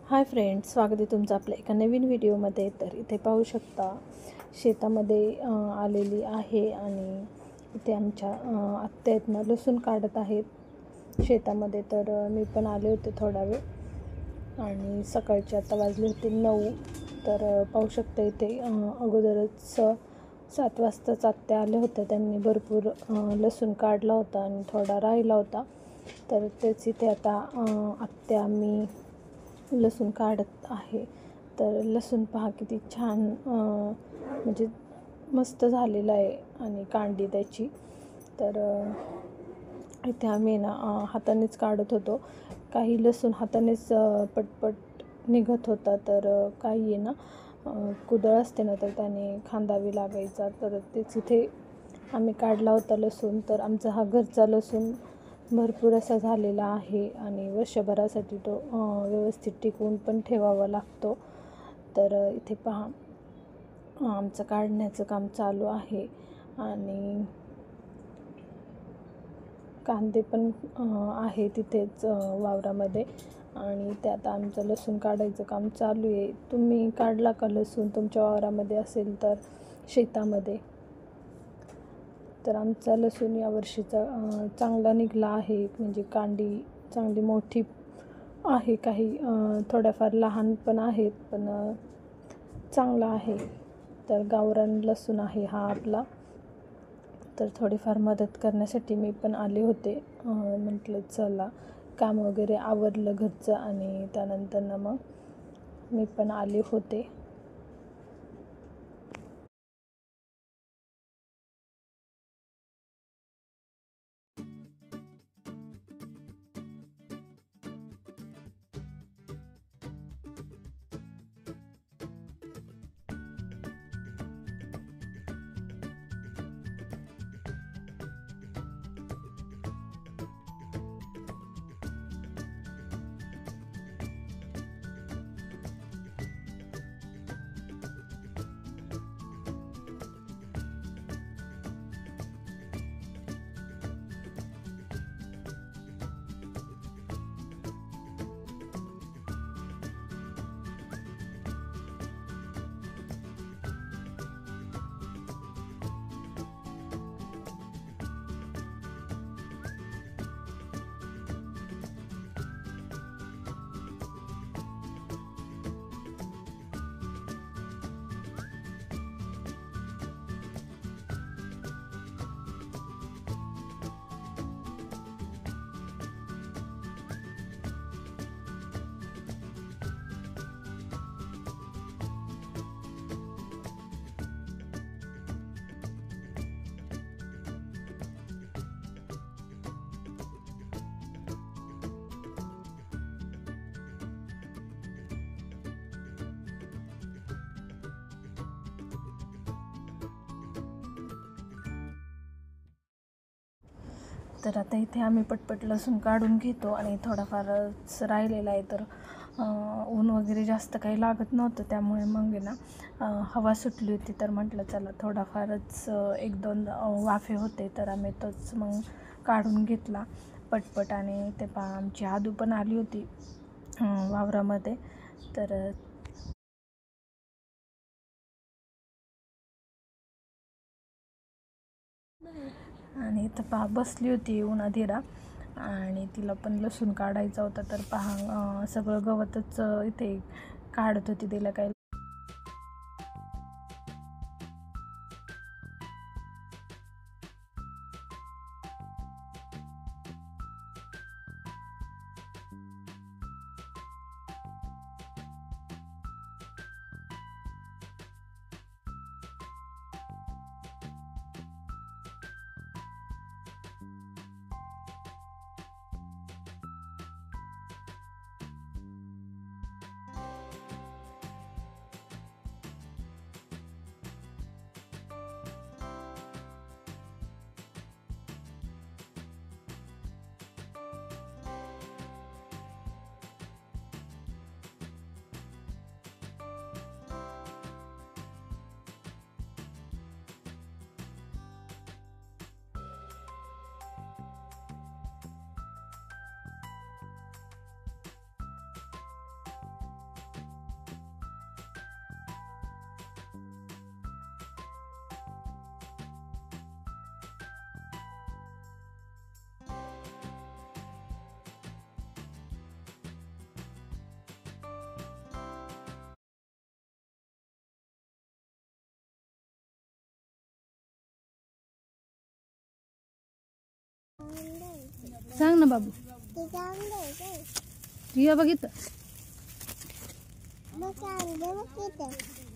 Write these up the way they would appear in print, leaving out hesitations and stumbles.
Hi friends, स्वागत आहे तुमचं आपल्या एका नवीन व्हिडिओमध्ये. तर इथे पाहू शकता शेतामध्ये आलेली आहे आणि इथे आमच्या आत्या आहेत ना लसूण काढत आहेत शेतामध्ये. तर मी पण आले होते थोडा वेळ आणि सकाळचे आता वाजले होते 9. तर पाहू शकता इथे अगोदरच 7 वाजताच आत्या आल्या होत्या. त्यांनी भरपूर लसूण काढला होता आणि थोडा राहिला होता. तर तेच इथे आता आत्या मी लसूण काढत आहे. तर लसूण पहा किती छान म्हणजे मस्त झालेलं आहे आणि कांडी त्याची. तर इथे आम्ही ना हातानेच काढत होतो. काही लसूण हातानेच पटपट निघत होता, तर काही आहे ना कुदळ असते ना, तर त्याने खांदावी लागायचा. तर तेच इथे आम्ही काढला होता लसूण. तर आमचा हा घरचा लसूण भरपूर असा झालेला आहे आणि वर्षभरासाठी तो व्यवस्थित टिकवून पण ठेवावा लागतो. तर इथे पहा आमचं काढण्याचं काम चालू आहे आणि कांदे पण आहे तिथेच वावरामध्ये आणि त्यात आमचं लसूण काढायचं काम चालू आहे. तुम्ही काढला का लसूण तुमच्या वावरामध्ये असेल तर शेतामध्ये? तर आमचा लसूण यावर्षीचा चांगला निघाला आहे. म्हणजे कांडी चांगली मोठी आहे. काही थोड्याफार लहान पण आहेत, पण चांगला आहे. तर गावरान लसूण आहे हा आपला. तर थोडीफार मदत करण्यासाठी मी पण आले होते. म्हटलं चला, काम वगैरे आवरलं घरचं आणि त्यानंतर ना मग मी पण आले होते. तर आता इथे आम्ही पटपट लसूण काढून घेतो आणि थोडाफारच राहिलेला आहे. तर ऊन वगैरे जास्त काही लागत नव्हतं, त्यामुळे मग आहे ना हवा सुटली होती. तर म्हटलं चला थोडाफारच 1-2 वाफे होते, तर आम्ही तोच मग काढून घेतला पटपट. आणि ते पहा आमची आदू पण आली होती वावरामध्ये. तर आणि इथं पहा बसली होती उन्हाधिरा आणि तिला पण लसूण काढायचा होता. तर पहा सगळं गवतच इथे काढत होती. तिला काही सांग ना बाबू. रिया बघितलं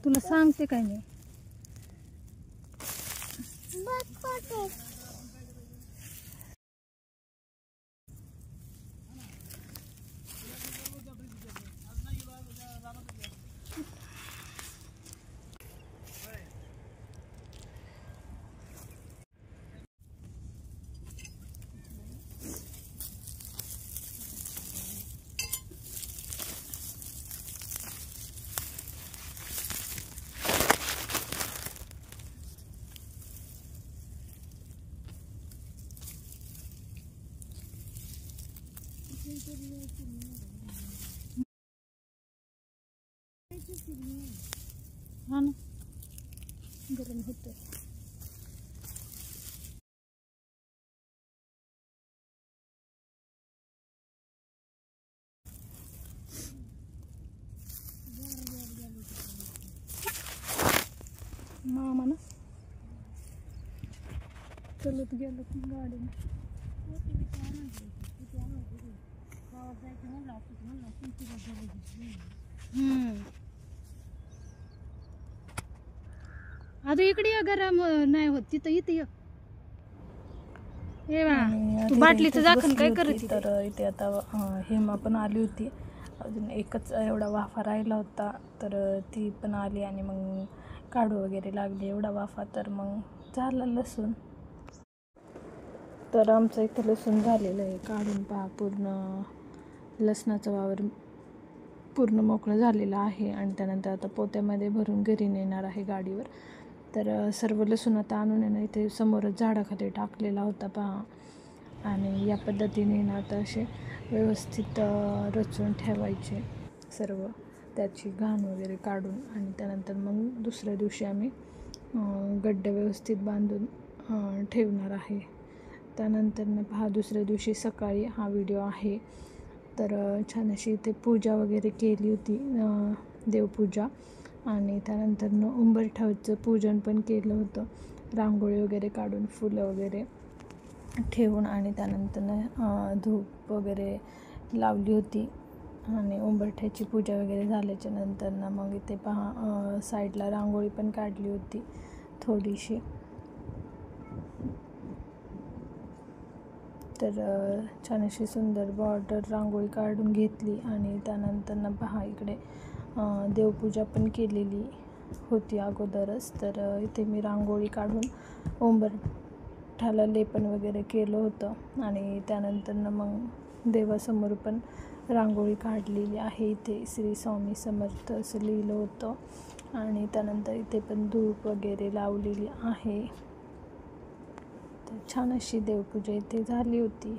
तुला सांगते काय नाही. हा ना गरम होते. मामा ना चलत गेलो गाडीने. आता इकडे या गरम नाही होत तिथं इथे ये. तू बाटलीचं झाकण काय करत. तर इथे आता हेमा पण आली होती. अजून एकच एवढा वाफा राहिला होता तर ती पण आली आणि मग काढू वगैरे लागली एवढा वाफा. तर मग झालं लसूण. तर आमचं इथं लसूण झालेलं आहे काढून पहा. पूर्ण लसणाचं वावर पूर्ण मोकळं झालेलं आहे आणि त्यानंतर आता पोत्यामध्ये भरून घरी नेणार आहे गाडीवर. तर सर्व लसूण आता आणून आहे ना इथे समोरच झाडाखाली टाकलेला होता पहा. आणि या पद्धतीने ना आता असे व्यवस्थित रचून ठेवायचे सर्व, त्याची घाण वगैरे काढून. आणि त्यानंतर मग दुसऱ्या दिवशी आम्ही गड्डे व्यवस्थित बांधून ठेवणार आहे. त्यानंतर ना पहा दुसऱ्या दिवशी सकाळी हा व्हिडिओ आहे. तर छान अशी इथे पूजा वगैरे केली होती, देवपूजा. आणि त्यानंतर उंबरठ्याचं पूजन पण केलं होतं, रांगोळी वगैरे काढून फुलं वगैरे ठेवून. आणि त्यानंतर धूप वगैरे लावली होती. आणि उंबरठ्याची पूजा वगैरे झाल्याच्या नंतर ना मग इथे पहा साईडला रांगोळी पण काढली होती थोडीशी. तर छान अशी सुंदर बॉर्डर रांगोळी काढून घेतली. आणि त्यानंतर ना पहा इकडे देवपूजा पण केलेली होती अगोदरच. तर इथे मी रांगोळी काढून उंबरठ्याला लेपन वगैरे केलं होतं. आणि त्यानंतर ना मग देवासमोर पण रांगोळी काढलेली आहे. इथे श्री स्वामी समर्थ असं लिहिलं होतं. आणि त्यानंतर इथे पण धूप वगैरे लावलेली आहे. तर छान अशी देवपूजा इथे झाली होती.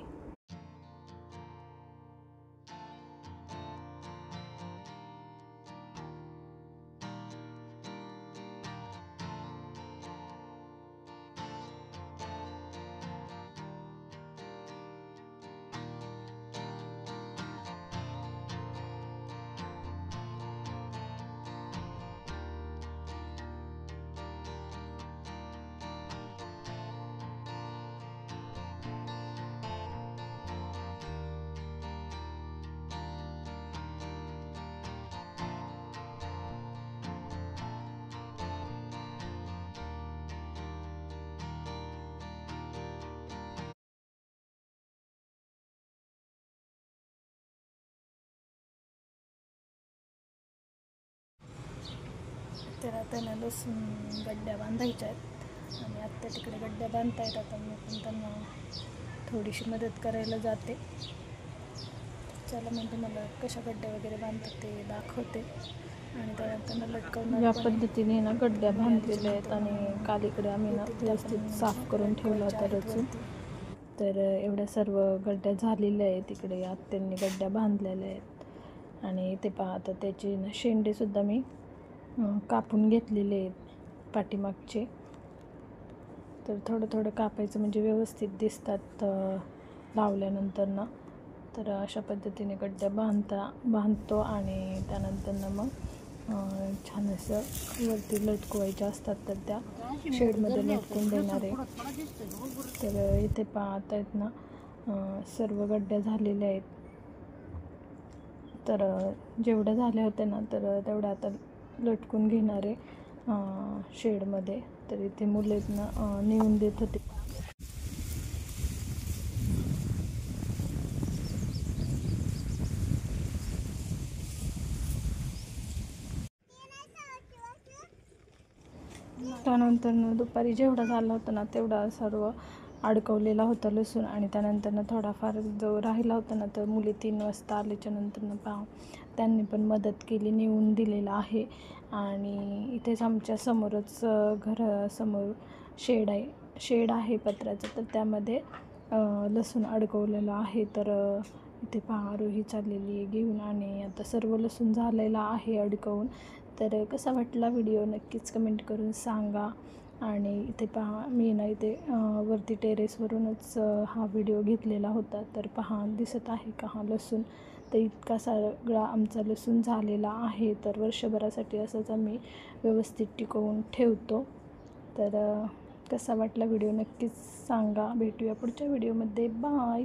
तर आता ना लसूण गड्ड्या बांधायच्या आहेत आणि आत्ता तिकडे गड्ड्या बांधतायत. आता मी पण त्यांना थोडीशी मदत करायला जाते. चला मग तुम्हाला कशा गड्ड्या वगैरे बांधतात ते दाखवते. आणि त्यानंतर लटकवून या पद्धतीने ना गड्ड्या बांधलेल्या आहेत. आणि काल इकडे आम्ही ना व्यवस्थित साफ करून ठेवलं होतं रचून. तर एवढ्या सर्व गड्ड्या झालेल्या आहेत. इकडे आत्यांनी गड्ड्या बांधलेल्या आहेत. आणि ते पाहता त्याचे ना शेंडेसुद्धा मी कापून घेतलेले आहेत पाठीमागचे. तर थोडं थोडं कापायचं म्हणजे व्यवस्थित दिसतात लावल्यानंतर ना. तर अशा पद्धतीने गड्ड्या बांधतो. आणि त्यानंतर ना मग छान असं वरती लटकवायच्या असतात तर त्या शेडमध्ये लटकून देणार आहे. तर इथे पाहत आहेत ना सर्व गड्ड्या झालेल्या आहेत. तर जेवढ्या झाल्या होत्या ना तर तेवढ्या आता लटकून घेणारे शेडमध्ये. तर इथे मुलेच ना नेऊन देत होते. त्यानंतर दुपारी जेवढा झाला होता ना तेवढा सर्व अडकवलेला होता लसूण. आणि त्यानंतर थोडाफार जो राहिला होता ना तर मुली 3 वाजता आल्याच्या नंतर त्यांनी पण मदत केली, नेऊन दिलेला आहे. आणि इथेच आमच्या समोरच घरासमोर शेड आहे पत्र्याचं, तर त्यामध्ये लसूण अडकवलेला आहे. तर इथे रोही चाललेली आहे घेऊन, आणि आता सर्व लसूण झालेला आहे अडकवून. तर कसा वाटला व्हिडिओ नक्कीच कमेंट करून सांगा. आणि इथे मी ना इथे वरती टेरेसवरूनच हा व्हिडिओ घेतलेला होता. तर दिसत आहे का हा लसूण. तर इतका सगळा आमचा लसूण झालेला आहे. तर वर्षभरासाठी असंच आम्ही व्यवस्थित टिकवून ठेवतो. तर कसा वाटला व्हिडिओ नक्कीच सांगा. भेटूया पुढच्या व्हिडिओमध्ये. बाय.